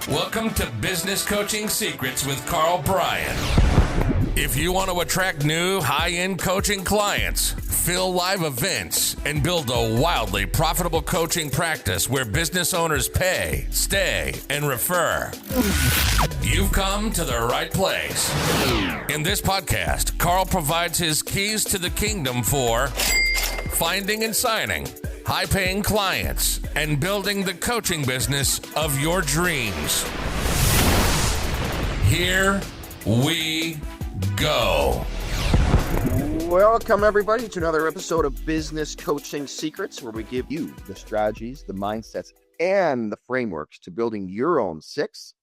Welcome to Business Coaching Secrets with Karl, Bryan. If you want to attract new high-end coaching clients, fill live events, and build a wildly profitable coaching practice where business owners pay, stay, and refer, you've come to the right place. In this podcast, Karl provides his keys to the kingdom for finding and signing high-paying clients and building the coaching business of your dreams. Here we go. Welcome, everybody, to another episode of Business Coaching Secrets, where we give you the strategies, the mindsets, and the frameworks to building your own 6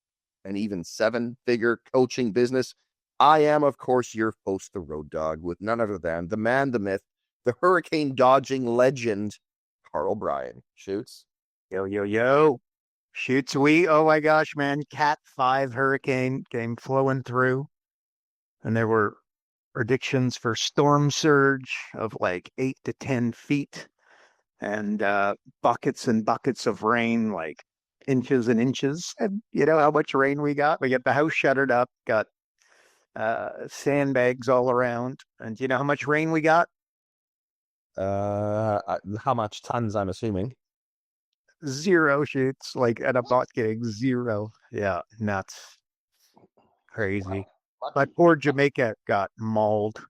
and even 7-figure coaching business. I am, of course, your host, the Road Dog, with none other than the man, the myth, the hurricane dodging legend, Karl Bryan. Shoots. Yo. Shoots we. Oh my gosh, man. Cat 5 hurricane came flowing through. And there were predictions for storm surge of like 8 to 10 feet. And buckets and buckets of rain, like inches and inches. And you know how much rain we got? We got the house shuttered up, got sandbags all around. And you know how much rain we got? How much tons, I'm assuming? 0 shoots, like, and I'm not kidding, 0. Yeah, nuts. Crazy. Wow. But poor Jamaica got mauled.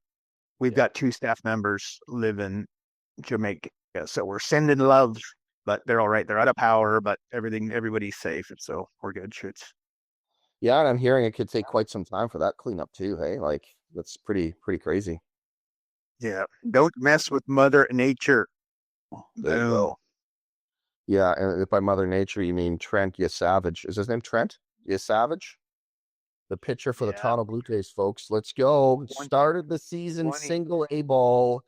We've got 2 staff members live in Jamaica, so we're sending love, but they're all right. They're out of power, but everybody's safe, so we're good. Shoots. Yeah, and I'm hearing it could take quite some time for that cleanup too. Hey, like that's pretty crazy. Yeah, don't mess with Mother Nature. There you go. Yeah, and by Mother Nature, you mean Trent Savage. Is his name Trent Savage? The pitcher for the Toronto Blue Jays, folks. Let's go. Started the season single A ball,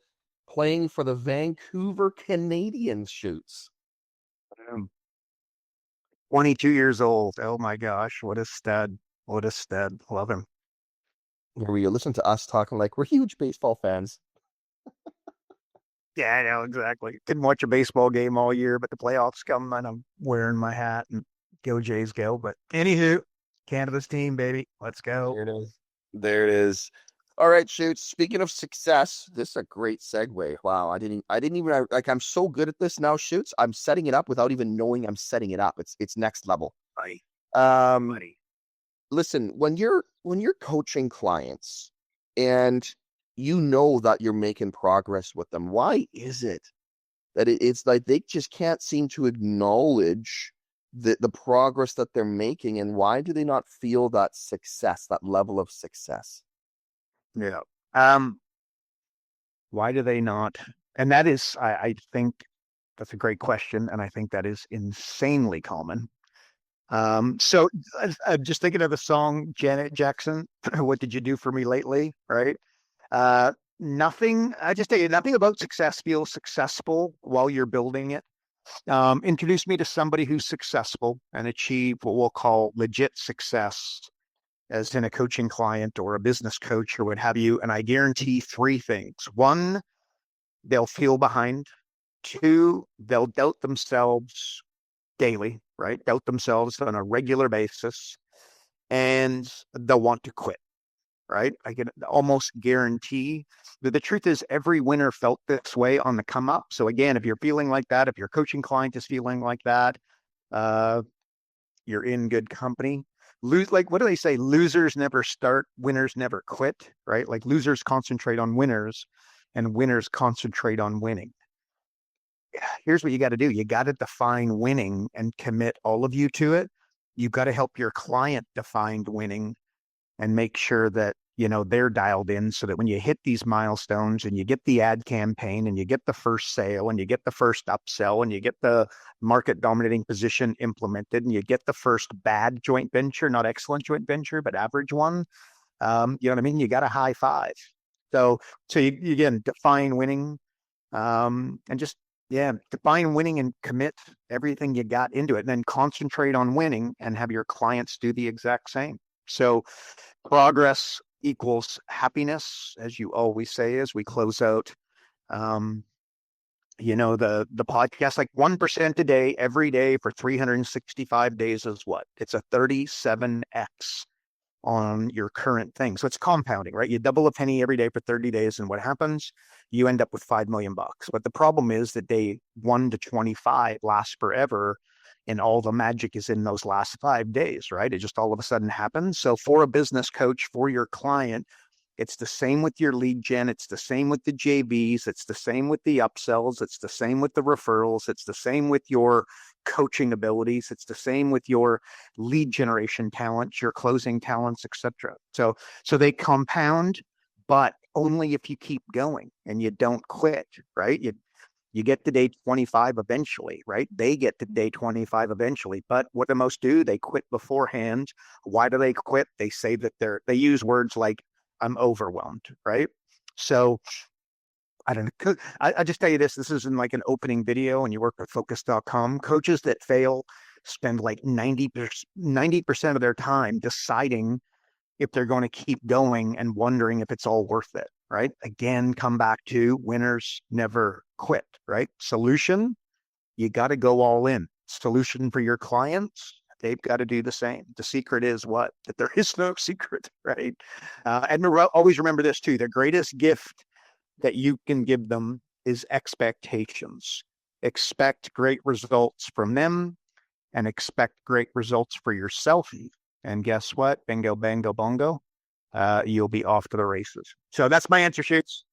playing for the Vancouver Canadians. Shoots. 22 years old. Oh my gosh, what a stud. What a stud. Love him. Where you listen to us talking like we're huge baseball fans. Yeah, I know, exactly. Didn't watch a baseball game all year, but the playoffs come and I'm wearing my hat and go Jays go. But anywho, Canada's team, baby. Let's go. There it is. All right, Shoots. Speaking of success, this is a great segue. Wow, I didn't even like. I'm so good at this now, Shoots. I'm setting it up without even knowing I'm setting it up. It's next level. Buddy. Listen, when you're coaching clients and you know that you're making progress with them, why is it that it's like they just can't seem to acknowledge the progress that they're making, and why do they not feel that success, that level of success? Yeah. Why do they not? And that is, I think that's a great question, and I think that is insanely common. So I'm just thinking of the song Janet Jackson, What Did You Do For Me Lately? Right? Nothing. I just tell you, nothing about success feels successful while you're building it. Introduce me to somebody who's successful and achieved what we'll call legit success, as in a coaching client or a business coach or what have you. And I guarantee 3 things. 1, they'll feel behind. 2, they'll doubt themselves daily, right? Doubt themselves on a regular basis. And they'll want to quit. Right? I can almost guarantee that the truth is every winner felt this way on the come up. So again, if you're feeling like that, if your coaching client is feeling like that, you're in good company. Like, what do they say? Losers never start, winners never quit, right? Like losers concentrate on winners and winners concentrate on winning. Here's what you got to do. You got to define winning and commit all of you to it. You've got to help your client define winning and make sure that, you know, they're dialed in so that when you hit these milestones and you get the ad campaign and you get the first sale and you get the first upsell and you get the market dominating position implemented and you get the first bad joint venture, not excellent joint venture, but average one, you know what I mean? You got a high 5. So you again, define winning, and just, define winning and commit everything you got into it, and then concentrate on winning and have your clients do the exact same. So progress equals happiness, as you always say, as we close out the podcast, like 1% a day, every day for 365 days is what? It's a 37x on your current thing. So it's compounding, right? You double a penny every day for 30 days, and what happens? You end up with $5 million. But the problem is that day 1 to 25 lasts forever, and all the magic is in those last 5 days, right? It just all of a sudden happens. So for a business coach, for your client, it's the same with your lead gen. It's the same with the JVs. It's the same with the upsells. It's the same with the referrals. It's the same with your coaching abilities. It's the same with your lead generation talents, your closing talents, etc. So they compound, but only if you keep going and you don't quit, right? You get to day 25 eventually, right? They get to day 25 eventually. But what do most do? They quit beforehand. Why do they quit? They say that they use words like, I'm overwhelmed, right? So I don't know. I just tell you this isn't like an opening video and you work with focus.com. Coaches that fail spend like 90% of their time deciding if they're going to keep going and wondering if it's all worth it, right? Again, come back to winners never quit, right? Solution, you got to go all in. Solution for your clients, they've got to do the same. The secret is what? That there is no secret, right? And always remember this too. The greatest gift that you can give them is expectations. Expect great results from them and expect great results for yourself. And guess what? Bingo, bango, bongo. You'll be off to the races. So that's my answer, Shoots.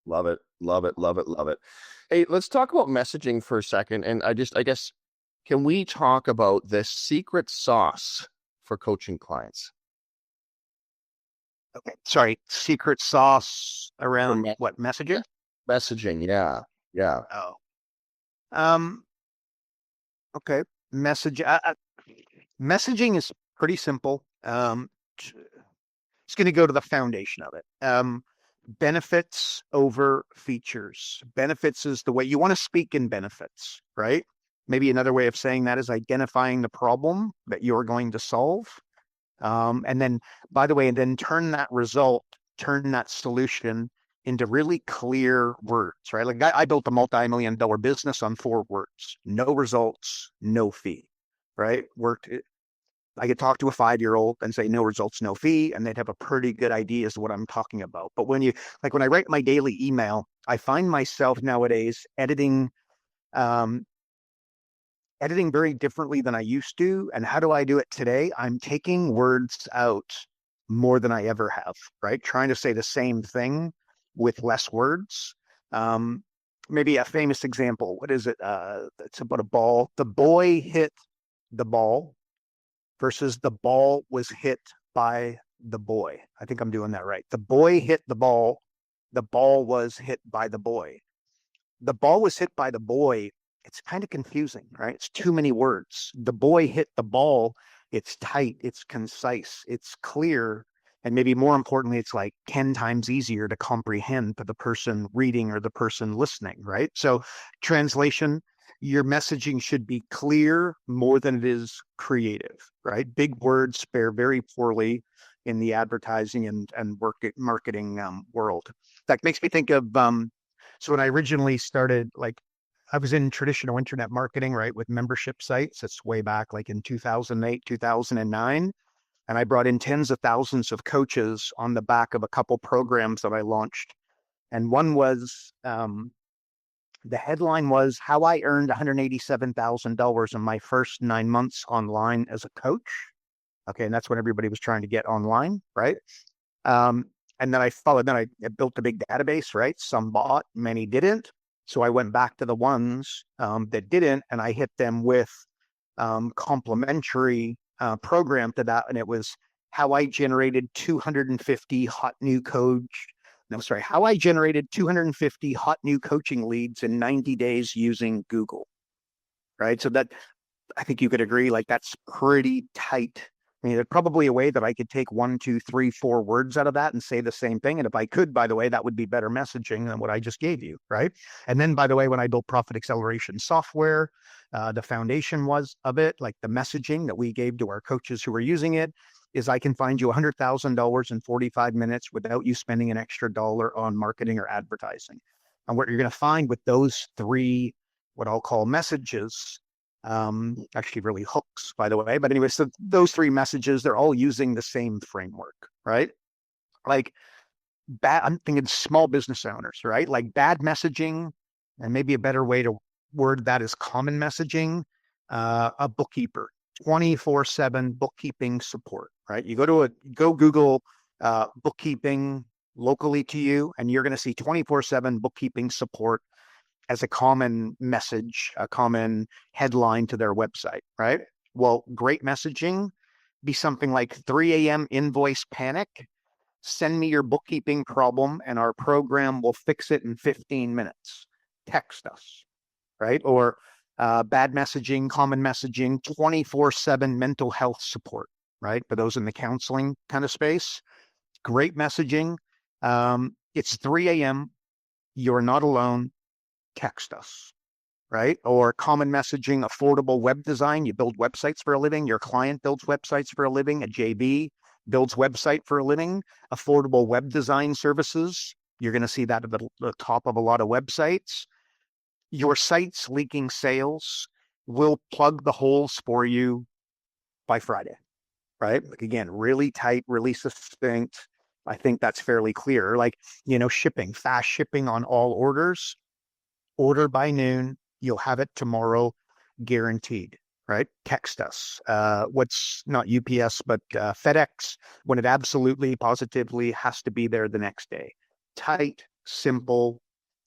Love it. Love it. Love it. Love it. Hey, let's talk about messaging for a second. And I guess, can we talk about the secret sauce for coaching clients? Okay. Sorry. Secret sauce around what? Messaging? Messaging. Yeah. Yeah. Oh. Okay. Messaging is pretty simple. It's going to go to the foundation of it. Benefits over features. Benefits is the way you want to speak in benefits, right? Maybe another way of saying that is identifying the problem that you're going to solve. And then, by the way, and then turn that solution into really clear words, right? Like I built a multi-million-dollar business on 4 words: no results, no fee, right? I could talk to a 5-year-old and say no results, no fee, and they'd have a pretty good idea as to what I'm talking about. But when I write my daily email, I find myself nowadays editing very differently than I used to. And how do I do it today? I'm taking words out more than I ever have, right? Trying to say the same thing with less words. Maybe a famous example. What is it? It's about a ball. The boy hit the ball versus the ball was hit by the boy. I think I'm doing that right. The boy hit the ball. The ball was hit by the boy. The ball was hit by the boy. It's kind of confusing, right? It's too many words. The boy hit the ball. It's tight. It's concise. It's clear. And maybe more importantly, it's like 10 times easier to comprehend for the person reading or the person listening, right? So translation, your messaging should be clear more than it is creative, right? Big words fare very poorly in the advertising and marketing world. That makes me think of, so when I originally started, like I was in traditional internet marketing, right, with membership sites. It's way back like in 2008, 2009. And I brought in tens of thousands of coaches on the back of a couple programs that I launched. And one was, the headline was How I Earned $187,000 in My First 9 Months Online as a Coach. Okay, and that's when everybody was trying to get online, right? And then I built a big database, right? Some bought, many didn't. So I went back to the ones that didn't, and I hit them with complimentary program to that, and it was How I Generated 250 Hot New Coach. No, sorry, How I Generated 250 Hot New Coaching Leads in 90 days using Google. Right, so that I think you could agree, like that's pretty tight. I mean, there's probably a way that I could take 1, 2, 3, 4 words out of that and say the same thing. And if I could, by the way, that would be better messaging than what I just gave you, right? And then, by the way, when I built profit acceleration software, the foundation was of it, like the messaging that we gave to our coaches who were using it, is I can find you $100,000 in 45 minutes without you spending an extra dollar on marketing or advertising. And what you're going to find with those three, what I'll call messages, actually really hooks, by the way. But anyway, so those three messages, they're all using the same framework, right? Like I'm thinking small business owners, right? Like bad messaging, and maybe a better way to word that is common messaging, a bookkeeper, 24/7 bookkeeping support, right? You go Google bookkeeping locally to you, and you're going to see 24/7 bookkeeping support as a common message, a common headline to their website, right? Well, great messaging be something like 3 a.m. invoice panic. Send me your bookkeeping problem and our program will fix it in 15 minutes. Text us, right? Or bad messaging, common messaging, 24/7 mental health support, right? For those in the counseling kind of space. Great messaging. It's 3 a.m. You're not alone. Text us, right? Or common messaging, affordable web design. You build websites for a living. Your client builds websites for a living. A JV builds website for a living. Affordable web design services. You're going to see that at the top of a lot of websites. Your site's leaking sales. We'll plug the holes for you by Friday, right? Like again, really tight, really succinct. I think that's fairly clear. Like, shipping, fast shipping on all orders. Order by noon, you'll have it tomorrow, guaranteed, right? Text us. What's not UPS, but FedEx, when it absolutely, positively has to be there the next day. Tight, simple,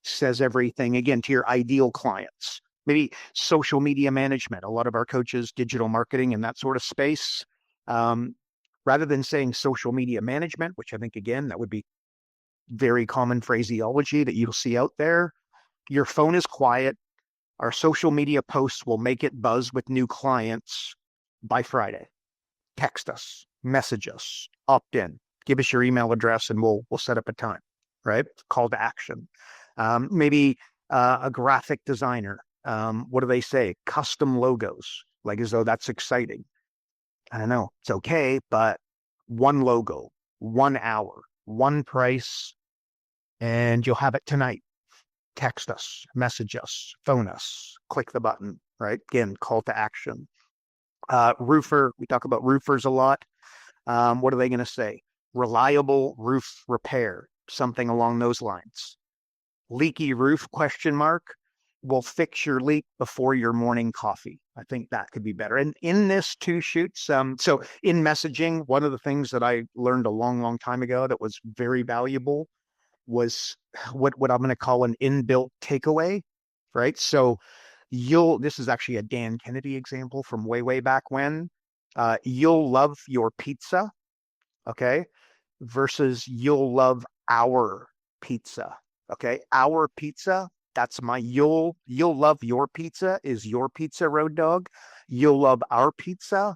says everything, again, to your ideal clients. Maybe social media management. A lot of our coaches, digital marketing and that sort of space. Rather than saying social media management, which I think, again, that would be very common phraseology that you'll see out there. Your phone is quiet. Our social media posts will make it buzz with new clients by Friday. Text us, message us, opt in, give us your email address, and we'll set up a time, right? Call to action. Maybe a graphic designer. What do they say? Custom logos, like as though that's exciting. I don't know. It's okay, but one logo, 1 hour, one price, and you'll have it tonight. Text us, message us, phone us, click the button, right? Again, call to action. Roofer, we talk about roofers a lot. What are they going to say? Reliable roof repair, something along those lines. Leaky roof, ? Will fix your leak before your morning coffee. I think that could be better. And in this too, Shoots, so in messaging, one of the things that I learned a long, long time ago that was very valuable was what I'm going to call an inbuilt takeaway, right? So this is actually a Dan Kennedy example from way back when. You'll love your pizza, okay, versus you'll love our pizza, okay? Our pizza, that's you'll love your pizza is your pizza, Road Dog. You'll love our pizza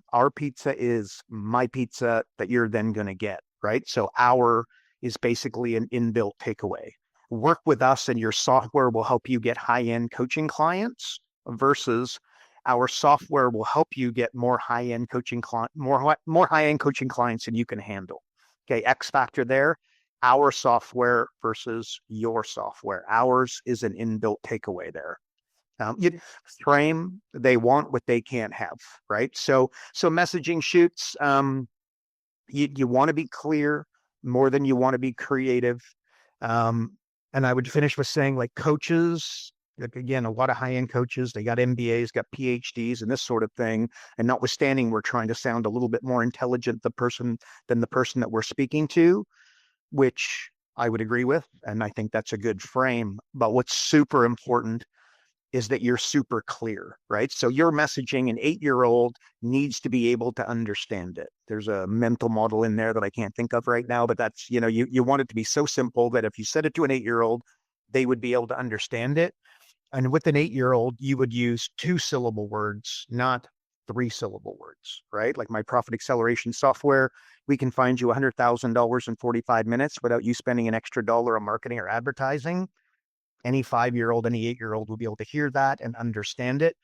is my pizza that you're then going to get, right? So our is basically an inbuilt takeaway. Work with us and your software will help you get high-end coaching clients versus our software will help you get more high-end coaching more high-end coaching clients than you can handle. Okay, X factor there. Our software versus your software. Ours is an inbuilt takeaway there. Frame, they want what they can't have, right? So messaging, Shoots. You want to be clear more than you want to be creative. And I would finish with saying, like, coaches, like, again, a lot of high-end coaches, they got MBAs, got PhDs and this sort of thing. And notwithstanding, we're trying to sound a little bit more intelligent than the person that we're speaking to, which I would agree with. And I think that's a good frame. But what's super important is that you're super clear, right? So your messaging, an 8-year-old needs to be able to understand it. There's a mental model in there that I can't think of right now, but that's, you want it to be so simple that if you said it to an 8-year-old, they would be able to understand it. And with an 8-year-old, you would use 2-syllable words, not 3-syllable words, right? Like my profit acceleration software, we can find you $100,000 in 45 minutes without you spending an extra dollar on marketing or advertising. Any 5-year-old, any 8-year-old will be able to hear that and understand it.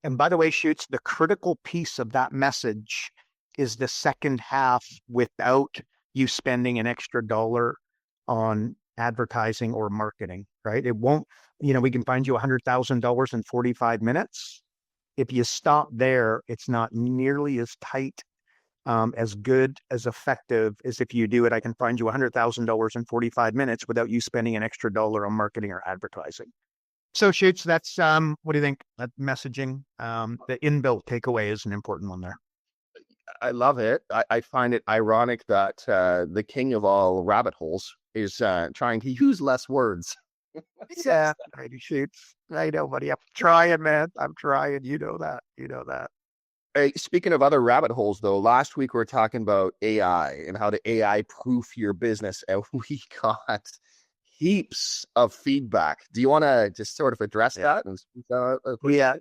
And by the way, Shoots, the critical piece of that message is the second half without you spending an extra dollar on advertising or marketing, right? It won't, we can find you $100,000 in 45 minutes. If you stop there, it's not nearly as tight, as good, as effective as if you do it. I can find you $100,000 in 45 minutes without you spending an extra dollar on marketing or advertising. So Shoots, that's what do you think? That messaging, the inbuilt takeaway is an important one there. I love it. I find it ironic that the king of all rabbit holes is trying to use less words. Yeah, I do Shoots. I know, buddy. I'm trying, man. I'm trying. You know that. You know that. Hey, speaking of other rabbit holes, though, last week we were talking about AI and how to AI proof your business, and we got heaps of feedback. Do you want to just sort of address that? Yeah,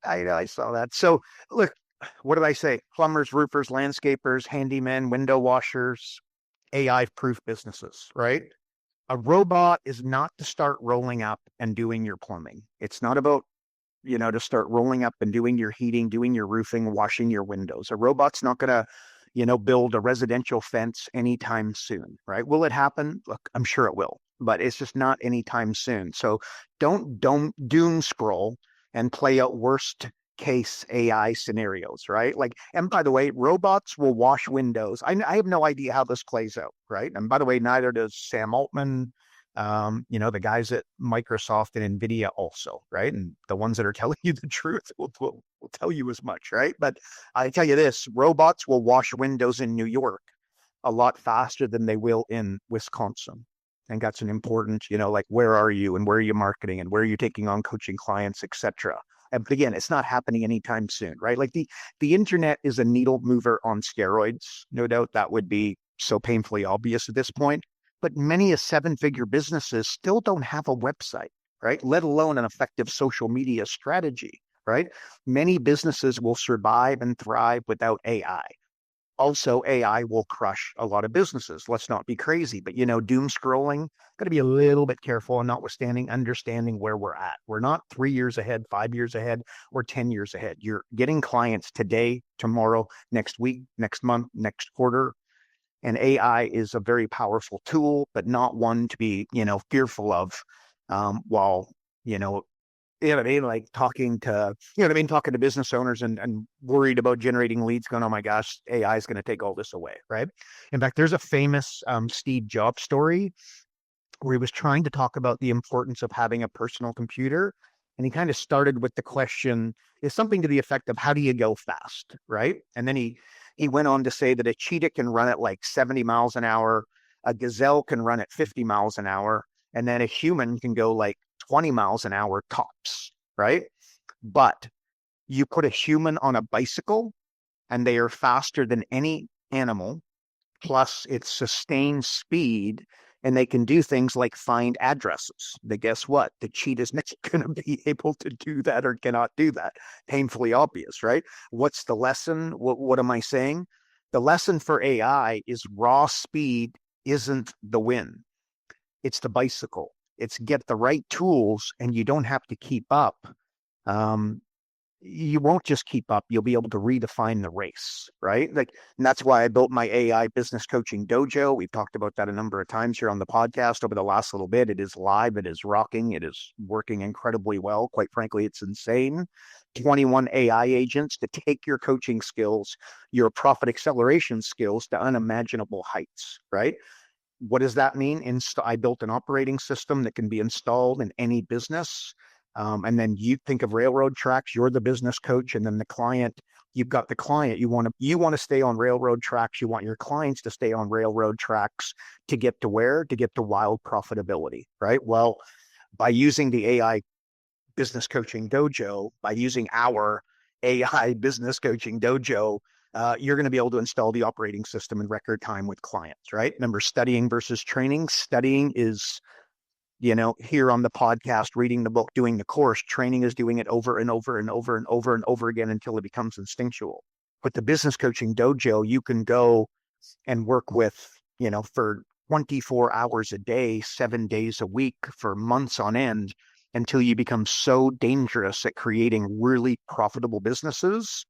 I know. I saw that. So look, what did I say? Plumbers, roofers, landscapers, handymen, window washers, AI proof businesses, right? A robot is not to start rolling up and doing your plumbing. It's not about, to start rolling up and doing your heating, doing your roofing, washing your windows. A robot's not going to, build a residential fence anytime soon, right? Will it happen? Look, I'm sure it will, but it's just not anytime soon. So don't doom scroll and play out worst case AI scenarios, right? Like, and by the way, robots will wash windows. I have no idea how this plays out, right? And by the way, neither does Sam Altman, the guys at Microsoft and Nvidia also, right? And the ones that are telling you the truth will tell you as much, right? But I tell you this, robots will wash windows in New York a lot faster than they will in Wisconsin. And that's an important, like, where are you and where are you marketing and where are you taking on coaching clients, etc. But again, it's not happening anytime soon, right? Like the internet is a needle mover on steroids. No doubt that would be so painfully obvious at this point. But many of seven-figure businesses still don't have a website, right? Let alone an effective social media strategy, right? Many businesses will survive and thrive without AI. Also, AI will crush a lot of businesses. Let's not be crazy, but doom scrolling, got to be a little bit careful, and notwithstanding, understanding where we're at. We're not 3 years ahead, 5 years ahead, or 10 years ahead. You're getting clients today, tomorrow, next week, next month, next quarter. And AI is a very powerful tool, but not one to be, fearful of, while, what I mean? Like talking to, talking to business owners and worried about generating leads going, oh my gosh, AI is going to take all this away, right? In fact, there's a famous Steve Jobs story where he was trying to talk about the importance of having a personal computer. And he kind of started with the question, is something to the effect of how do you go fast, right? And then he went on to say that a cheetah can run at like 70 miles an hour, a gazelle can run at 50 miles an hour, and then a human can go like 20 miles an hour tops, right? But you put a human on a bicycle and they are faster than any animal, plus it's sustained speed, and they can do things like find addresses. But guess what? The cheetah's not going to be able to do that or cannot do that. Painfully obvious, right? What's the lesson? What am I saying? The lesson for AI is raw speed isn't the win. It's the bicycle. It's get the right tools and you don't have to keep up. You won't just keep up. You'll be able to redefine the race, right? Like, and that's why I built my AI business coaching dojo. We've talked about that a number of times here on the podcast over the last little bit. It is live. It is rocking. It is working incredibly well. Quite frankly, it's insane. 21 AI agents to take your coaching skills, your profit acceleration skills to unimaginable heights, right? What does that mean? I built an operating system that can be installed in any business. And then you think of railroad tracks, you're the business coach, and then the client, you've got the client. You want to stay on railroad tracks. You want your clients to stay on railroad tracks to get to where? To get to wild profitability, right? Well, by using the AI business coaching dojo, by using our AI business coaching dojo, you're going to be able to install the operating system in record time with clients, right? Remember, studying versus training. Studying is, here on the podcast, reading the book, doing the course. Training is doing it over and over and over and over and over again until it becomes instinctual. But the business coaching dojo, you can go and work with, for 24 hours a day, 7 days a week for months on end until you become so dangerous at creating really profitable businesses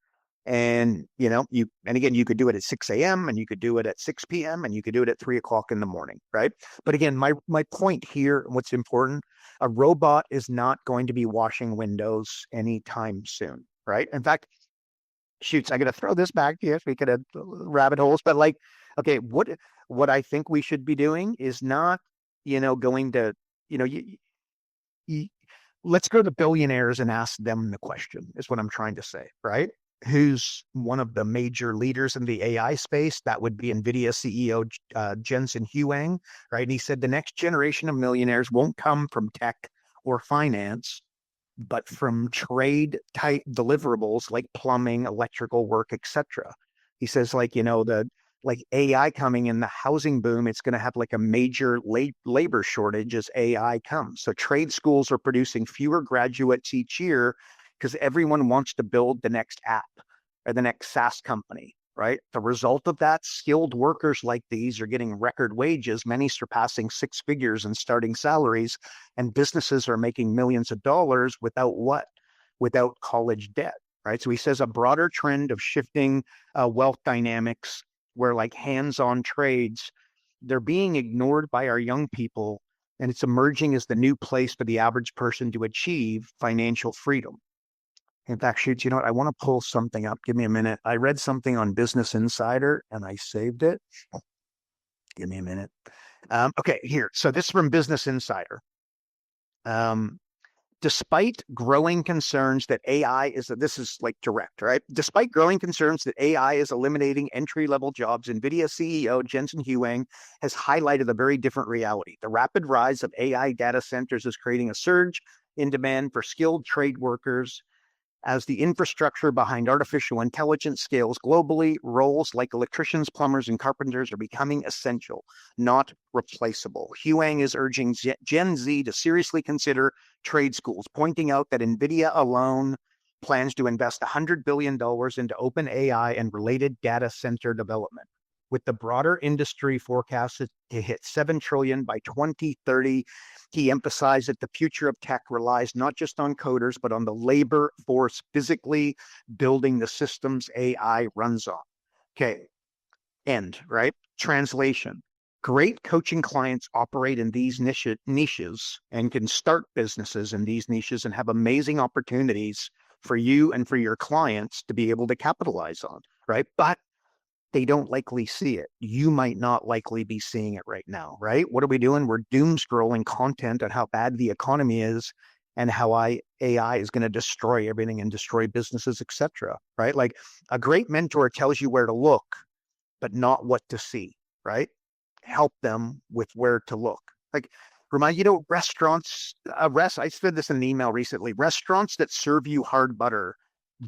And, again, you could do it at 6 a.m. and you could do it at 6 p.m. and you could do it at 3 o'clock in the morning, right? But again, my point here, what's important, a robot is not going to be washing windows anytime soon, right? In fact, shoots, I got to throw this back to you. We could have rabbit holes, but like, okay, what I think we should be doing is not, going to, let's go to billionaires and ask them the question, is what I'm trying to say, right? Who's one of the major leaders in the AI space? That would be NVIDIA CEO Jensen Huang, right? And he said the next generation of millionaires won't come from tech or finance, but from trade type deliverables like plumbing, electrical work, etc. He says, like, like AI coming in the housing boom, it's going to have like a major labor shortage as AI comes. So trade schools are producing fewer graduates each year because everyone wants to build the next app or the next SaaS company, right? The result of that, skilled workers like these are getting record wages, many surpassing six figures in starting salaries, and businesses are making millions of dollars without what? Without college debt, right? So he says a broader trend of shifting wealth dynamics where like hands-on trades, they're being ignored by our young people, and it's emerging as the new place for the average person to achieve financial freedom. In fact, shoots, you know what? I want to pull something up. Give me a minute. I read something on Business Insider and I saved it. Give me a minute. Okay, here. So this is from Business Insider. Despite growing concerns that AI is, this is like direct, right? Despite growing concerns that AI is eliminating entry-level jobs, NVIDIA CEO Jensen Huang has highlighted a very different reality. The rapid rise of AI data centers is creating a surge in demand for skilled trade workers. As the infrastructure behind artificial intelligence scales globally, roles like electricians, plumbers, and carpenters are becoming essential, not replaceable. Huang is urging Gen Z to seriously consider trade schools, pointing out that NVIDIA alone plans to invest $100 billion into OpenAI and related data center development. With the broader industry forecasted to hit $7 trillion by 2030, he emphasized that the future of tech relies not just on coders, but on the labor force physically building the systems AI runs on. Okay, end, right? Translation. Great coaching clients operate in these niches and can start businesses in these niches and have amazing opportunities for you and for your clients to be able to capitalize on, right? But they don't likely see it. You might not likely be seeing it right now, right? What are we doing? We're doom scrolling content on how bad the economy is and how AI is going to destroy everything and destroy businesses, etc. Right? Like a great mentor tells you where to look, but not what to see, right? Help them with where to look. Like restaurants, I said this in an email recently, restaurants that serve you hard butter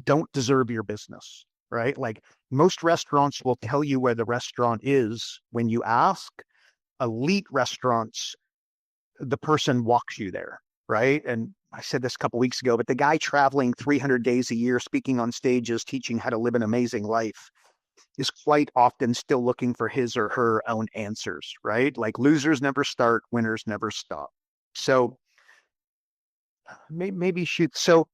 don't deserve your business. Right? Like most restaurants will tell you where the restaurant is when you ask. Elite restaurants, the person walks you there, right? And I said this a couple of weeks ago, but the guy traveling 300 days a year, speaking on stages, teaching how to live an amazing life is quite often still looking for his or her own answers, right? Like losers never start, winners never stop. So maybe shoot. So,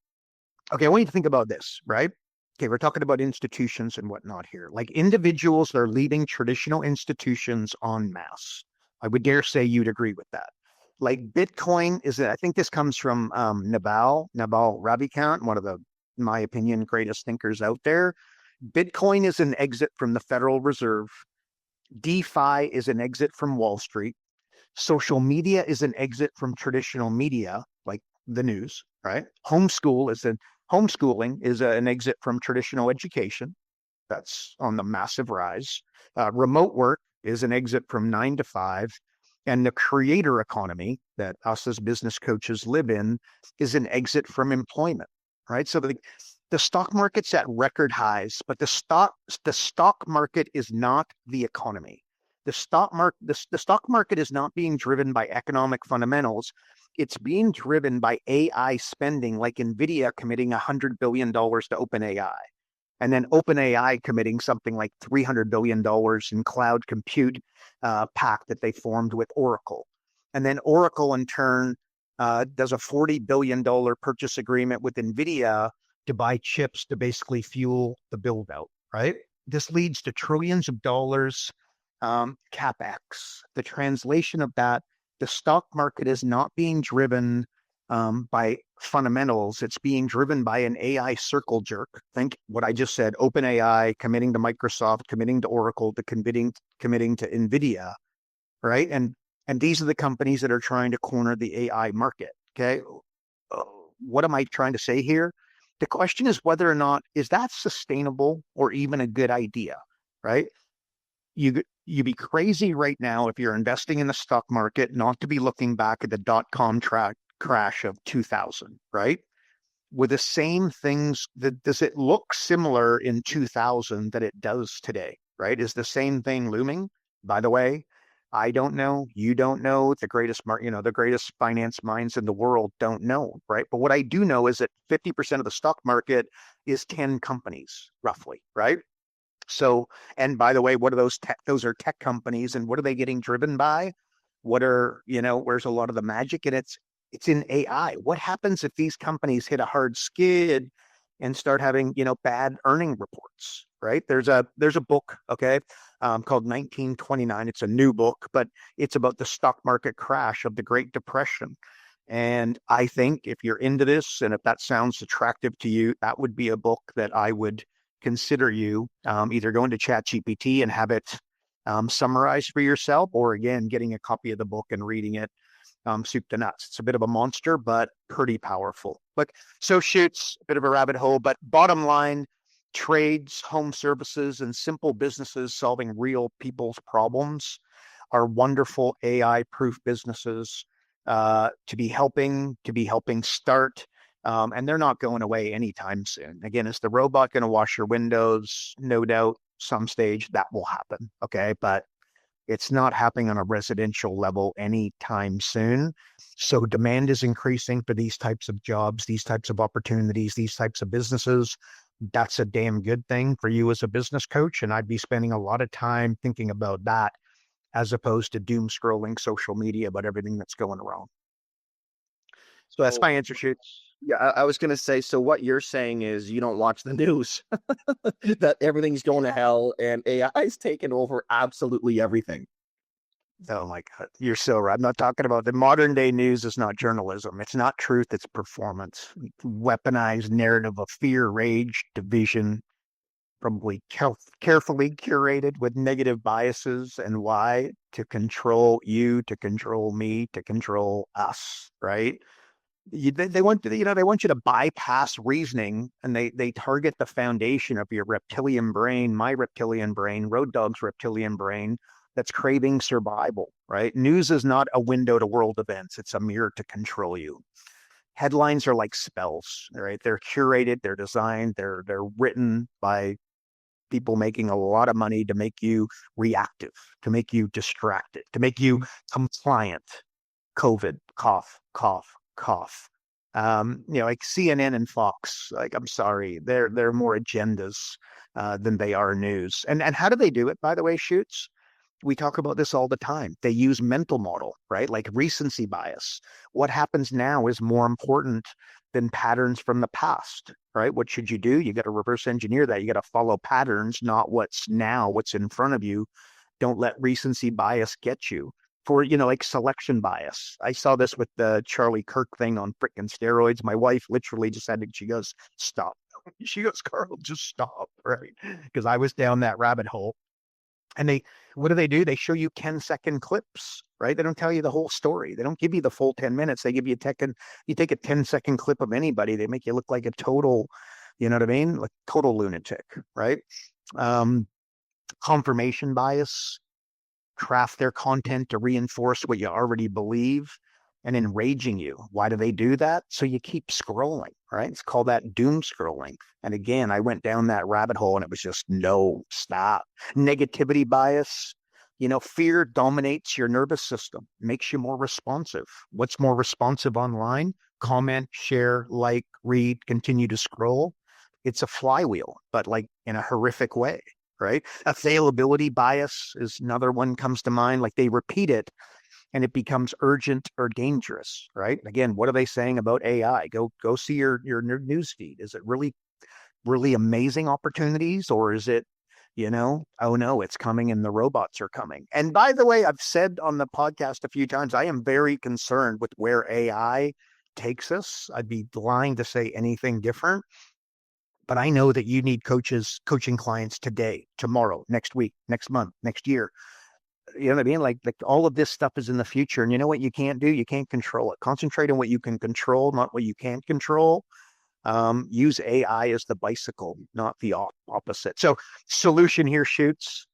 okay, I want you to think about this, right? Okay, we're talking about institutions and whatnot here. Like individuals are leaving traditional institutions en masse. I would dare say you'd agree with that. Like Bitcoin is, I think this comes from Naval Ravikant, one of the, in my opinion, greatest thinkers out there. Bitcoin is an exit from the Federal Reserve. DeFi is an exit from Wall Street. Social media is an exit from traditional media, like the news, right? Homeschooling is an exit from traditional education. That's on the massive rise. Remote work is an exit from 9 to 5. And the creator economy that us as business coaches live in is an exit from employment, right? So the stock market's at record highs, but the stock market is not the economy. The stock market is not being driven by economic fundamentals. It's being driven by AI spending, like NVIDIA committing $100 billion to OpenAI, and then OpenAI committing something like $300 billion in cloud compute pact that they formed with Oracle. And then Oracle, in turn, does a $40 billion purchase agreement with NVIDIA to buy chips to basically fuel the build out, right? This leads to trillions of dollars capex. The translation of that, the stock market is not being driven by fundamentals. It's being driven by an AI circle jerk. Think what I just said, OpenAI committing to Microsoft, committing to Oracle, to committing to NVIDIA, right? And these are the companies that are trying to corner the AI market. Okay. What am I trying to say here? The question is whether or not is that sustainable or even a good idea, right? You'd be crazy right now if you're investing in the stock market not to be looking back at the dot-com crash of 2000, right? With the same things, does it look similar in 2000 that it does today, right? Is the same thing looming? By the way, I don't know. You don't know. The greatest, the greatest finance minds in the world don't know, right? But what I do know is that 50% of the stock market is 10 companies, roughly, right? So, and by the way, what are those tech? Those are tech companies, and what are they getting driven by? What are, where's a lot of the magic? And it's in AI. What happens if these companies hit a hard skid and start having, bad earning reports, right? There's a book, okay, called 1929. It's a new book, but it's about the stock market crash of the Great Depression. And I think if you're into this, and if that sounds attractive to you, that would be a book that I would consider you either going to ChatGPT and have it summarized for yourself, or again, getting a copy of the book and reading it soup to nuts. It's a bit of a monster, but pretty powerful. Look, so shoots a bit of a rabbit hole, but bottom line, trades, home services, and simple businesses solving real people's problems are wonderful AI-proof businesses to be helping start. And they're not going away anytime soon. Again, is the robot going to wash your windows? No doubt, some stage that will happen. Okay, but it's not happening on a residential level anytime soon. So demand is increasing for these types of jobs, these types of opportunities, these types of businesses. That's a damn good thing for you as a business coach. And I'd be spending a lot of time thinking about that as opposed to doom scrolling social media about everything that's going wrong. So that's my answer, Shoots. Yeah, I was going to say, so what you're saying is you don't watch the news, that everything's going to hell and AI is taking over absolutely everything. Oh my God, you're so right. I'm not talking about the modern day news is not journalism. It's not truth, it's performance. Weaponized narrative of fear, rage, division, probably carefully curated with negative biases and why to control you, to control me, to control us, right? They want they want you to bypass reasoning, and they target the foundation of your reptilian brain, my reptilian brain, Road Dog's reptilian brain that's craving survival, right? News is not a window to world events. It's a mirror to control you. Headlines are like spells, right? They're curated, they're designed, they're written by people making a lot of money to make you reactive, to make you distracted, to make you compliant. COVID, cough, cough, cough. Like CNN and Fox, like, I'm sorry, they're more agendas than they are news. And how do they do it, by the way, Shoots? We talk about this all the time. They use mental model, right? Like recency bias. What happens now is more important than patterns from the past, right? What should you do? You got to reverse engineer that. You got to follow patterns, not what's now, what's in front of you. Don't let recency bias get you. For, like selection bias. I saw this with the Charlie Kirk thing on frickin' steroids. My wife literally just she goes, stop. She goes, Karl, just stop, right? Because I was down that rabbit hole. And what do? They show you 10-second clips, right? They don't tell you the whole story. They don't give you the full 10 minutes. They give you you take a 10-second clip of anybody. They make you look like a total, you know what I mean? Like total lunatic, right? Confirmation bias. Craft their content to reinforce what you already believe and enraging you. Why do they do that? So you keep scrolling, right? It's called that doom scrolling. And again, I went down that rabbit hole and it was just no stop. Negativity bias. Fear dominates your nervous system, makes you more responsive. What's more responsive online? Comment, share, like, read, continue to scroll. It's a flywheel, but like in a horrific way. Right? Availability bias is another one comes to mind. Like they repeat it and it becomes urgent or dangerous, right? Again, what are they saying about AI? Go see your news feed. Is it really amazing opportunities, or is it, oh no, it's coming and the robots are coming? And by the way, I've said on the podcast a few times, I am very concerned with where AI takes us. I'd be lying to say anything different. But I know that you need coaches coaching clients today, tomorrow, next week, next month, next year. You know what I mean? Like all of this stuff is in the future. And you know what you can't do? You can't control it. Concentrate on what you can control, not what you can't control. Use AI as the bicycle, not the opposite. So solution here, shoots.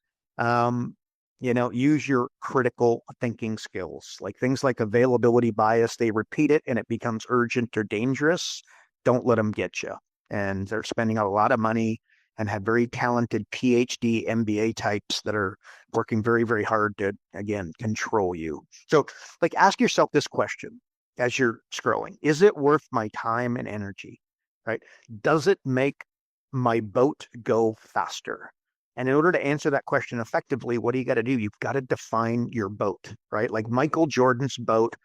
Use your critical thinking skills, like things like availability bias. They repeat it and it becomes urgent or dangerous. Don't let them get you. And they're spending a lot of money and have very talented PhD, MBA types that are working very, very hard to, again, control you. So like ask yourself this question as you're scrolling. Is it worth my time and energy? Right? Does it make my boat go faster? And in order to answer that question effectively, what do you got to do? You've got to define your boat, right? Like Michael Jordan's boat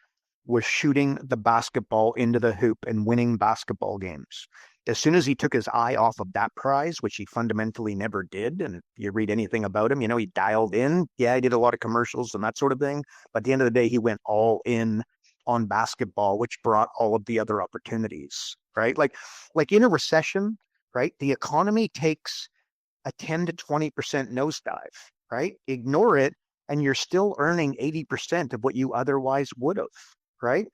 was shooting the basketball into the hoop and winning basketball games. As soon as he took his eye off of that prize, which he fundamentally never did, and if you read anything about him, he dialed in. Yeah, he did a lot of commercials and that sort of thing. But at the end of the day, he went all in on basketball, which brought all of the other opportunities, right? Like in a recession, right? The economy takes a 10 to 20% nosedive, right? Ignore it, and you're still earning 80% of what you otherwise would have, right?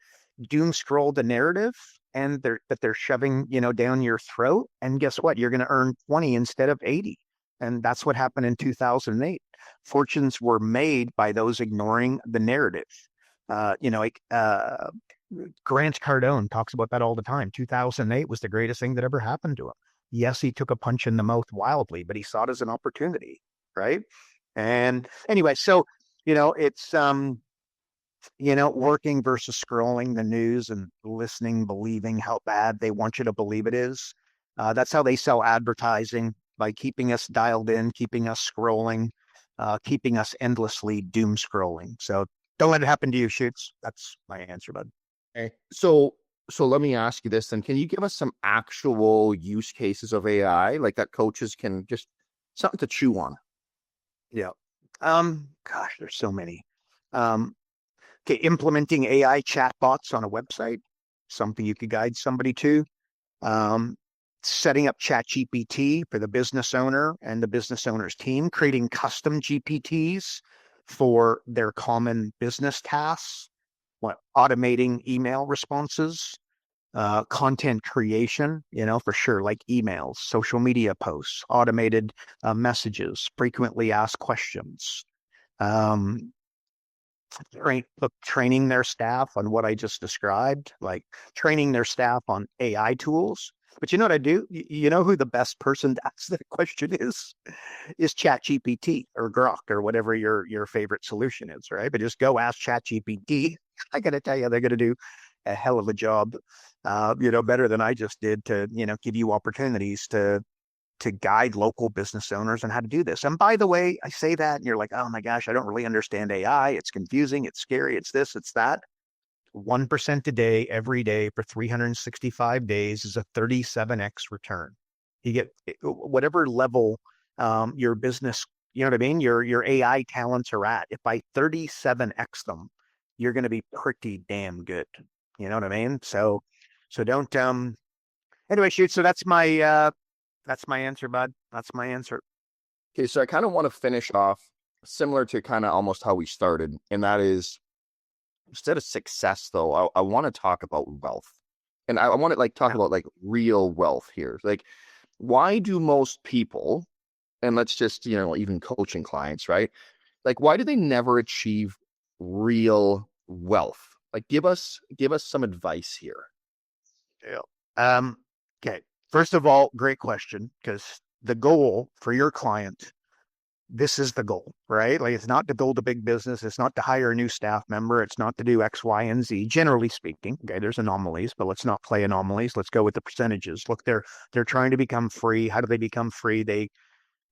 Doom scroll the narrative and they're shoving, down your throat. And guess what? You're going to earn 20 instead of 80. And that's what happened in 2008. Fortunes were made by those ignoring the narrative. Grant Cardone talks about that all the time. 2008 was the greatest thing that ever happened to him. Yes, he took a punch in the mouth wildly, but he saw it as an opportunity, right? And anyway, so, it's, working versus scrolling the news and listening, believing how bad they want you to believe it is. That's how they sell advertising, by keeping us dialed in, keeping us scrolling, keeping us endlessly doom scrolling. So don't let it happen to you, Shoots. That's my answer, bud. Okay. So let me ask you this then. Can you give us some actual use cases of AI, like that coaches can just something to chew on? Yeah. Gosh, there's so many. Okay, implementing AI chatbots on a website, something you could guide somebody to. Setting up ChatGPT for the business owner and the business owner's team, creating custom GPTs for their common business tasks, automating email responses, content creation, for sure, like emails, social media posts, automated messages, frequently asked questions. Training their staff on what I just described, like training their staff on AI tools. But you know what I do? You know who the best person to ask that question is ChatGPT or Grok or whatever your favorite solution is, right? But just go ask ChatGPT. I got to tell you, they're going to do a hell of a job, better than I just did to, give you opportunities to guide local business owners on how to do this. And by the way, I say that and you're like, oh my gosh, I don't really understand AI. It's confusing. It's scary. It's this, it's that. 1% a day, every day for 365 days is a 37x return. You get whatever level your business, you know what I mean? Your AI talents are at. If I 37x them, you're going to be pretty damn good. You know what I mean? So don't, anyway, shoot. So that's my answer, bud. That's my answer. Okay. So I kind of want to finish off similar to kind of almost how we started. And that is, instead of success, though, I want to talk about wealth. And I want to talk about real wealth here. Like, why do most people, and let's just, even coaching clients, right? Like, why do they never achieve real wealth? Like, give us some advice here. Yeah. Okay. First of all, great question, because the goal for your client, this is the goal, right? Like, it's not to build a big business. It's not to hire a new staff member. It's not to do X, Y, and Z, generally speaking. Okay, there's anomalies, but let's not play anomalies. Let's go with the percentages. Look, they're trying to become free. How do they become free? They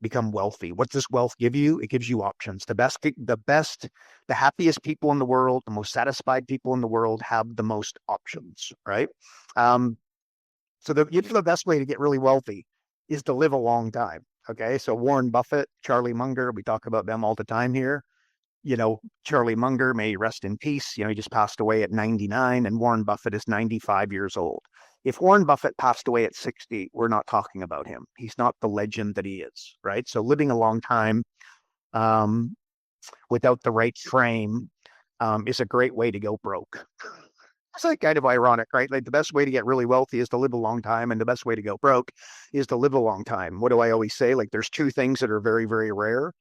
become wealthy. What does wealth give you? It gives you options. The happiest people in the world, the most satisfied people in the world have the most options, right? So the best way to get really wealthy is to live a long time. Okay. So Warren Buffett, Charlie Munger, we talk about them all the time here. Charlie Munger, may he rest in peace. He just passed away at 99, and Warren Buffett is 95 years old. If Warren Buffett passed away at 60, we're not talking about him. He's not the legend that he is, right? So living a long time um, without the right frame is a great way to go broke. It's like kind of ironic, right? Like the best way to get really wealthy is to live a long time, and the best way to go broke is to live a long time. What do I always say? Like there's two things that are very, very rare,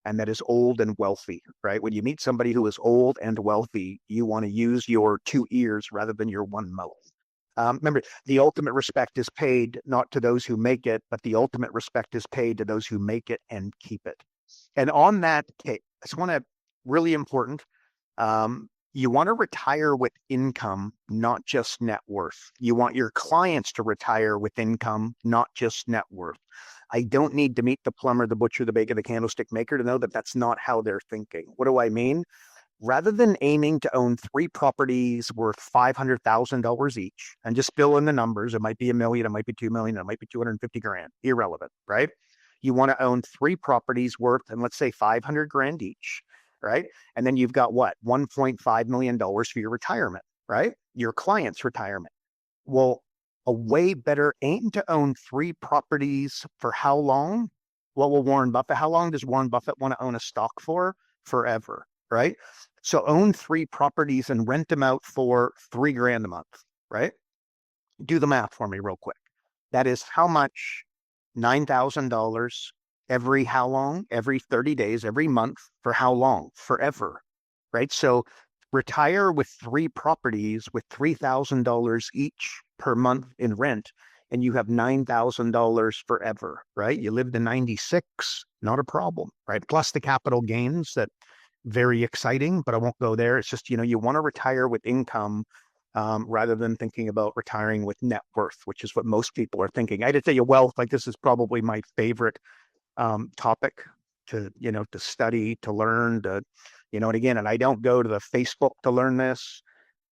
and that is old and wealthy, right? When you meet somebody who is old and wealthy, you want to use your two ears rather than your one mouth. Remember, the ultimate respect is paid not to those who make it, but the ultimate respect is paid to those who make it and keep it. And on that case, I just want to really important. You want to retire with income, not just net worth. You want your clients to retire with income, not just net worth. I don't need to meet the plumber, the butcher, the baker, the candlestick maker to know that that's not how they're thinking. What do I mean? Rather than aiming to own 3 properties worth $500,000 each and just fill in the numbers, it might be $1 million, it might be $2 million, it might be 250 grand, irrelevant, right? You want to own 3 properties worth, and let's say 500 grand each, right? And then you've got what? $1.5 million for your retirement, right? Your client's retirement. Well, a way better aim to own 3 properties for how long? What will Warren Buffett, how long does Warren Buffett want to own a stock for? Forever, right? So own 3 properties and rent them out for $3,000 a month, right? Do the math for me real quick. That is how much? $9,000 every how long? Every 30 days, every month. For how long? Forever, right? So retire with 3 properties with $3,000 each per month in rent, and you have $9,000 forever, right? You live to 96, not a problem, right? Plus the capital gains, that very exciting, but I won't go there. It's just, you want to retire with income rather than thinking about retiring with net worth, which is what most people are thinking. I had to tell you, wealth, like this is probably my favorite topic to study, to learn, and again, and I don't go to the Facebook to learn this.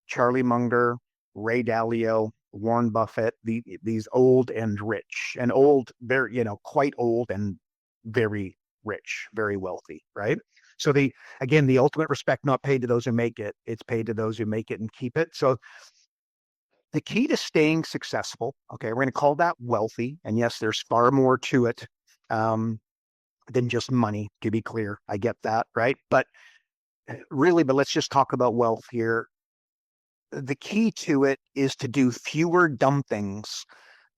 Charlie Munger, Ray Dalio, Warren Buffett, these old and rich, and old, very, quite old and very rich, very wealthy, right? So the ultimate respect not paid to those who make it, it's paid to those who make it and keep it. So the key to staying successful, okay, we're going to call that wealthy. And yes, there's far more to it than just money, to be clear. I get that, right? But let's just talk about wealth here. The key to it is to do fewer dumb things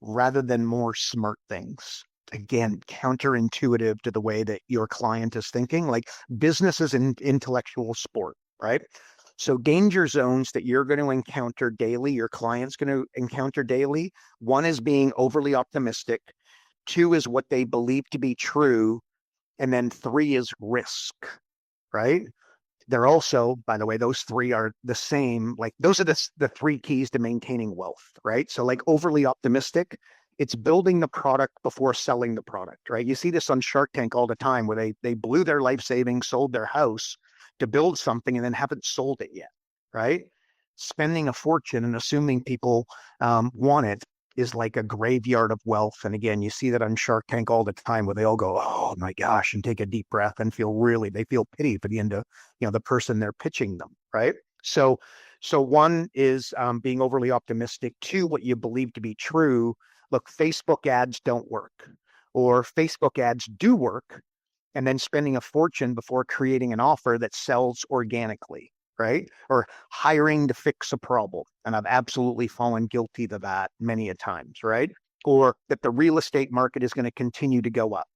rather than more smart things. Again, counterintuitive to the way that your client is thinking. Like business is an intellectual sport, right? So danger zones that you're going to encounter daily, your client's going to encounter daily. 1 is being overly optimistic. 2 is what they believe to be true. And then 3 is risk, right? They're also, by the way, those 3 are the same. Like those are the 3 keys to maintaining wealth, right? So like overly optimistic, it's building the product before selling the product, right? You see this on Shark Tank all the time where they blew their life savings, sold their house to build something and then haven't sold it yet, right? Spending a fortune and assuming people want it is like a graveyard of wealth. And again, you see that on Shark Tank all the time where they all go, oh my gosh, and take a deep breath and they feel pity for the person they're pitching them, right? So 1 is being overly optimistic. 2, what you believe to be true. Look, Facebook ads don't work, or Facebook ads do work, and then spending a fortune before creating an offer that sells organically, right? Or hiring to fix a problem. And I've absolutely fallen guilty to that many a times, right? Or that the real estate market is going to continue to go up.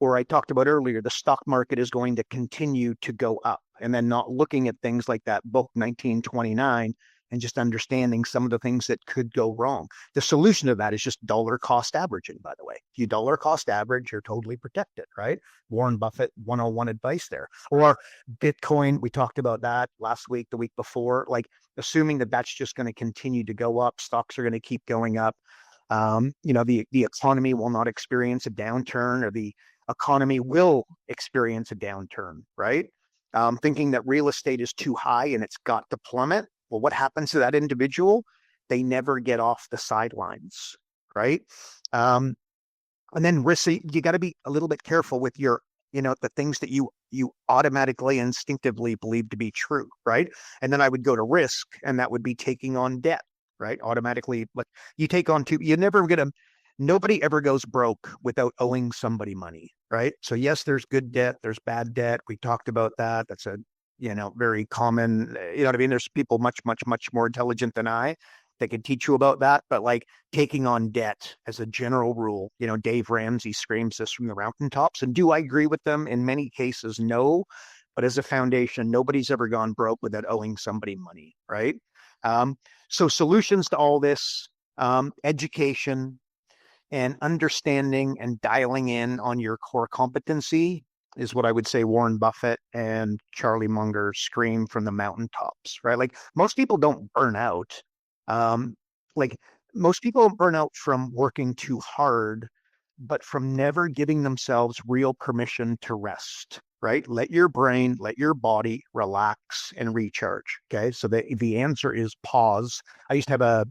Or I talked about earlier, the stock market is going to continue to go up, and then not looking at things like that book 1929 and just understanding some of the things that could go wrong. The solution to that is just dollar cost averaging, by the way. If you dollar cost average, you're totally protected, right? Warren Buffett 101 advice there. Or Bitcoin, we talked about that last week, the week before, like assuming that that's just going to continue to go up, stocks are going to keep going up. The economy will not experience a downturn, or the economy will experience a downturn, right? Thinking that real estate is too high and it's got to plummet. Well, what happens to that individual? They never get off the sidelines, right? Um, and then risk, you got to be a little bit careful with your, the things that you automatically instinctively believe to be true, right? And then I would go to risk, and that would be taking on debt, right? Automatically, like you take on two, you're never gonna, nobody ever goes broke without owing somebody money, right? So yes, there's good debt, there's bad debt. We talked about that. That's a, very common, you know what I mean? There's people much, much, much more intelligent than I that can teach you about that. But like taking on debt as a general rule, Dave Ramsey screams this from the mountaintops. And do I agree with them? In many cases, no. But as a foundation, nobody's ever gone broke without owing somebody money, right? So solutions to all this, education and understanding and dialing in on your core competency is what I would say Warren Buffett and Charlie Munger scream from the mountaintops, right? Like most people don't burn out. Um, like most people burn out from working too hard, but from never giving themselves real permission to rest, right? Let your brain, let your body relax and recharge. Okay. So the answer is pause. I used to have a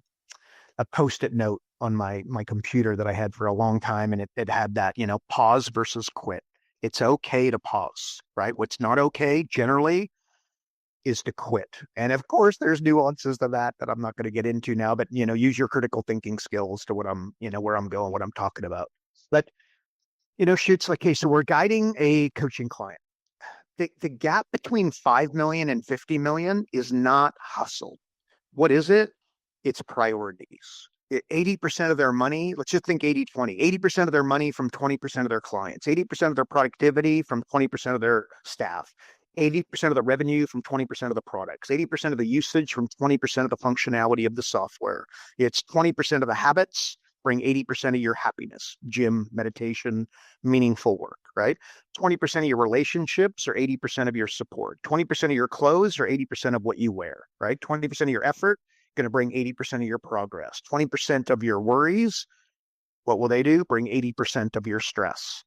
post-it note on my computer that I had for a long time, and it had that, pause versus quit. It's okay to pause, right? What's not okay generally is to quit. And of course, there's nuances to that I'm not going to get into now, but use your critical thinking skills to what I'm, where I'm going, what I'm talking about. But shoots like, okay, so we're guiding a coaching client. The gap between 5 million and 50 million is not hustle. What is it? It's priorities. 80% of their money, let's just think 80-20, 80% of their money from 20% of their clients, 80% of their productivity from 20% of their staff, 80% of the revenue from 20% of the products, 80% of the usage from 20% of the functionality of the software. It's 20% of the habits bring 80% of your happiness, gym, meditation, meaningful work, right? 20% of your relationships or 80% of your support. 20% of your clothes or 80% of what you wear, right? 20% of your effort going to bring 80% of your progress. 20% of your worries, what will they do? Bring 80% of your stress.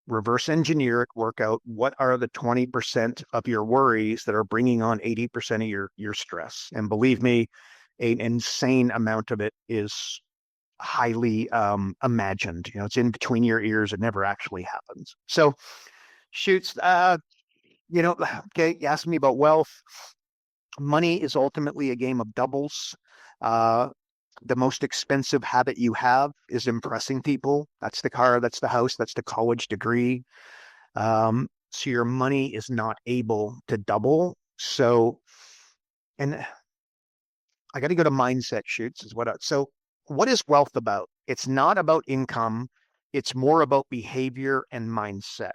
Reverse engineer it, work out what are the 20% of your worries that are bringing on 80% of your stress. And believe me, an insane amount of it is highly imagined. It's in between your ears. It never actually happens. So shoots, okay, you asked me about wealth. Money is ultimately a game of doubles. The most expensive habit you have is impressing people. That's the car, that's the house, that's the college degree. So your money is not able to double. So, and I got to go to mindset shoots is so what is wealth about? It's not about income. It's more about behavior and mindset,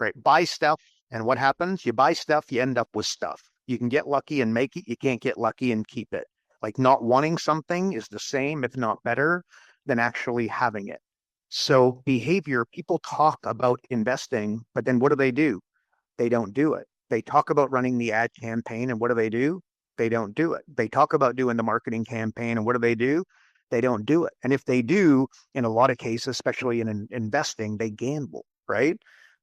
right? Buy stuff. And what happens? You buy stuff, you end up with stuff. You can get lucky and make it. You can't get lucky and keep it. Like not wanting something is the same, if not better, than actually having it. So behavior, people talk about investing, but then what do? They don't do it. They talk about running the ad campaign, and what do? They don't do it. They talk about doing the marketing campaign, and what do? They don't do it. And if they do, in a lot of cases, especially in investing, they gamble, right?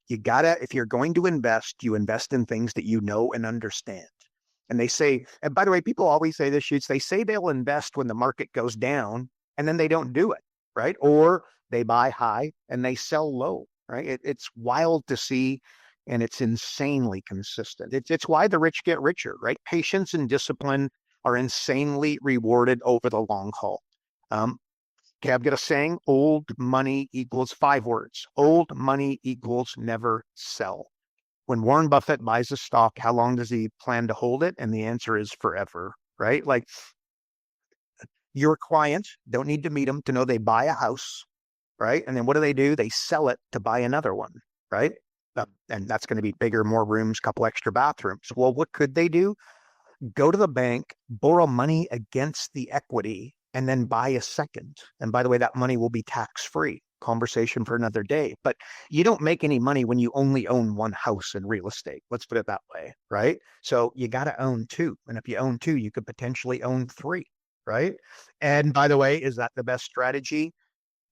You gotta, if you're going to invest, you invest in things that you know and understand. And they say, and by the way, people always say this, shoots, they say they'll invest when the market goes down, and then they don't do it, right? Or they buy high and they sell low, right? It's wild to see, and it's insanely consistent. It's why the rich get richer, right? Patience and discipline are insanely rewarded over the long haul. Okay, I've got a saying, old money equals 5 words. Old money equals never sell. When Warren Buffett buys a stock, how long does he plan to hold it? And the answer is forever, right? Like your client don't need to meet them to know they buy a house, right? And then what do? They sell it to buy another one, right? And that's going to be bigger, more rooms, couple extra bathrooms. Well, what could they do? Go to the bank, borrow money against the equity, and then buy a second. And by the way, that money will be tax-free. Conversation for another day. But you don't make any money when you only own one house in real estate. Let's put it that way, right? So you got to own 2. And if you own 2, you could potentially own 3, right? And by the way, is that the best strategy?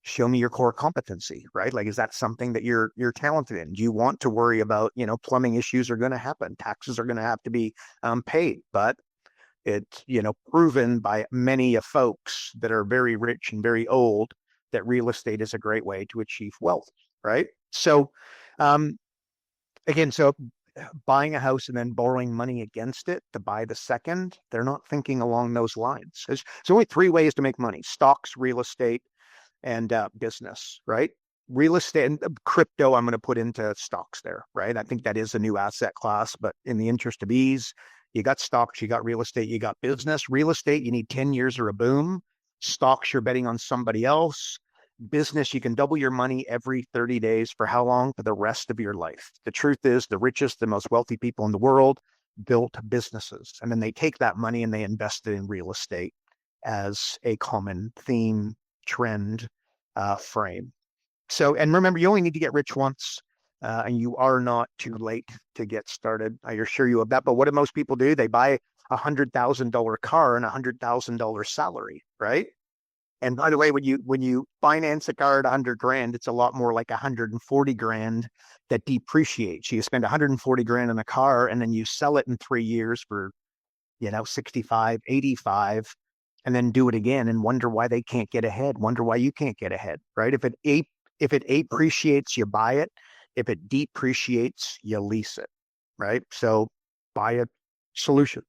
Show me your core competency, right? Like, is that something that you're talented in? Do you want to worry about, plumbing issues are going to happen, taxes are going to have to be paid, but it's, proven by many of folks that are very rich and very old that real estate is a great way to achieve wealth, right? So, um, again, so buying a house and then borrowing money against it to buy the second, they're not thinking along those lines. There's only three ways to make money: stocks, real estate, and business, right? Real estate and crypto, I'm going to put into stocks there, right? I think that is a new asset class, but in the interest of ease, you got stocks, you got real estate, you got business. Real estate, you need 10 years or a boom. Stocks, you're betting on somebody else. Business, you can double your money every 30 days. For how long? For the rest of your life. The truth is, the richest, the most wealthy people in the world built businesses. And then they take that money and they invest it in real estate as a common theme, trend, frame. So, and remember, you only need to get rich once, and you are not too late to get started. I assure you of that. But what do most people do? They buy $100,000 car and $100,000 salary, right? And by the way, when you finance a car at 100 grand, it's a lot more like 140 grand that depreciates. You spend 140 grand on a car, and then you sell it in 3 years for 65, 85, and then do it again and wonder why they can't get ahead. Wonder why you can't get ahead, right? If it appreciates, you buy it. If it depreciates, you lease it, right? So buy a solution.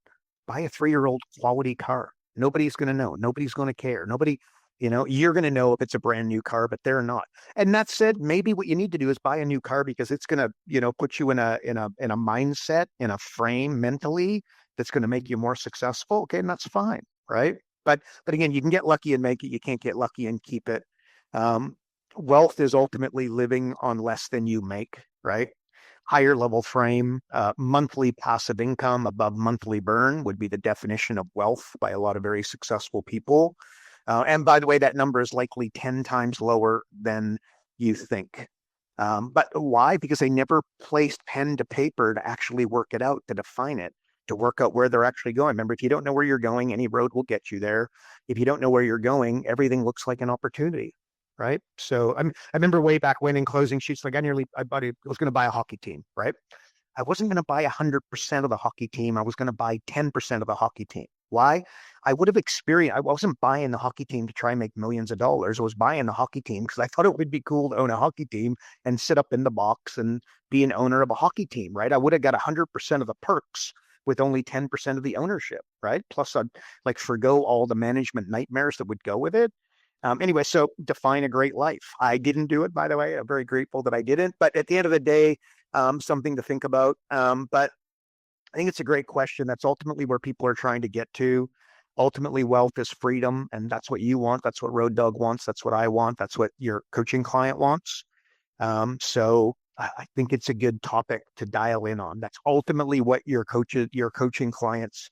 Buy a 3-year-old quality car. Nobody's going to know. Nobody's going to care. Nobody, you're going to know if it's a brand new car, but they're not. And that said, maybe what you need to do is buy a new car because it's going to, put you in a mindset, in a frame mentally that's going to make you more successful. Okay, and that's fine, right? But again, you can get lucky and make it. You can't get lucky and keep it. Wealth is ultimately living on less than you make, right? Higher level frame, monthly passive income above monthly burn would be the definition of wealth by a lot of very successful people. And by the way, that number is likely 10 times lower than you think. But why? Because they never placed pen to paper to actually work it out, to define it, to work out where they're actually going. Remember, if you don't know where you're going, any road will get you there. If you don't know where you're going, everything looks like an opportunity, right? So I remember way back when in closing sheets, like I was going to buy a hockey team, right? I wasn't going to buy 100% of the hockey team. I was going to buy 10% of the hockey team. Why? I would have experienced, I wasn't buying the hockey team to try and make millions of dollars. I was buying the hockey team because I thought it would be cool to own a hockey team and sit up in the box and be an owner of a hockey team, right? I would have got 100% of the perks with only 10% of the ownership, right? Plus I'd like forgo all the management nightmares that would go with it. Anyway, so define a great life. I didn't do it, by the way. I'm very grateful that I didn't. But at the end of the day, something to think about. But I think it's a great question. That's ultimately where people are trying to get to. Ultimately, wealth is freedom, and that's what you want. That's what Road Dog wants. That's what I want. That's what your coaching client wants. So I think it's a good topic to dial in on. That's ultimately what your coaching clients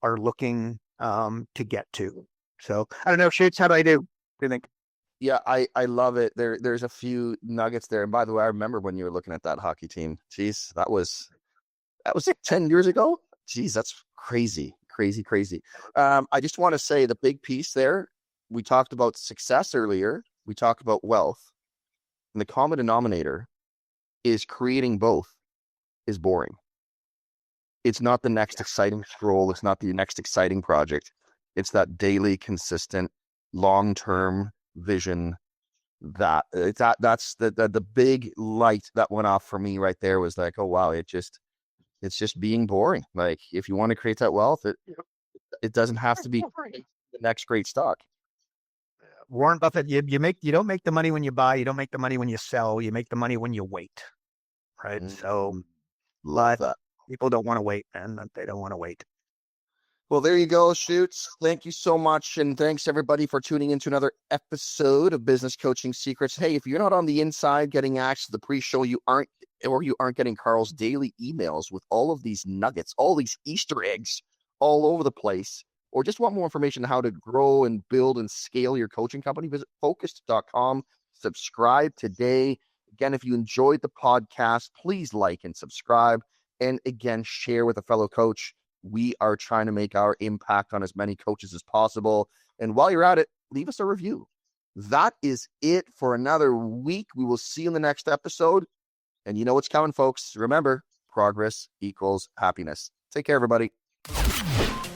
are looking to get to. So I don't know, Shoots, how do I do? What do you think? Yeah, I love it. There's a few nuggets there. And by the way, I remember when you were looking at that hockey team. Jeez, that was 10 years ago. Jeez, that's crazy. I just want to say the big piece there, we talked about success earlier. We talked about wealth. And the common denominator is creating both is boring. It's not the next exciting scroll. It's not the next exciting project. It's that daily, consistent, long-term vision that's the big light that went off for me right there was like, oh wow, it's just being boring. Like if you want to create that wealth, it doesn't have to be the next great stock. Warren Buffett, you don't make the money when you buy, you don't make the money when you sell, you make the money when you wait. Right. So Love that. People don't want to wait, and they don't want to wait. Well, there you go, Shoots. Thank you so much. And thanks everybody for tuning into another episode of Business Coaching Secrets. Hey, if you're not on the inside getting access to the pre-show, you aren't getting Karl's daily emails with all of these nuggets, all these Easter eggs all over the place, or just want more information on how to grow and build and scale your coaching company, visit focused.com. Subscribe today. Again, if you enjoyed the podcast, please like and subscribe. And again, share with a fellow coach. We are trying to make our impact on as many coaches as possible. And while you're at it, leave us a review. That is it for another week. We will see you in the next episode. And you know what's coming, folks. Remember, progress equals happiness. Take care, everybody.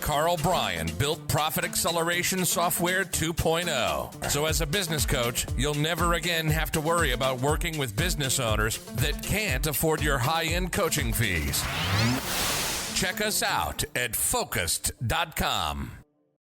Karl Bryan built Profit Acceleration Software 2.0. So as a business coach, you'll never again have to worry about working with business owners that can't afford your high-end coaching fees. Check us out at focused.com.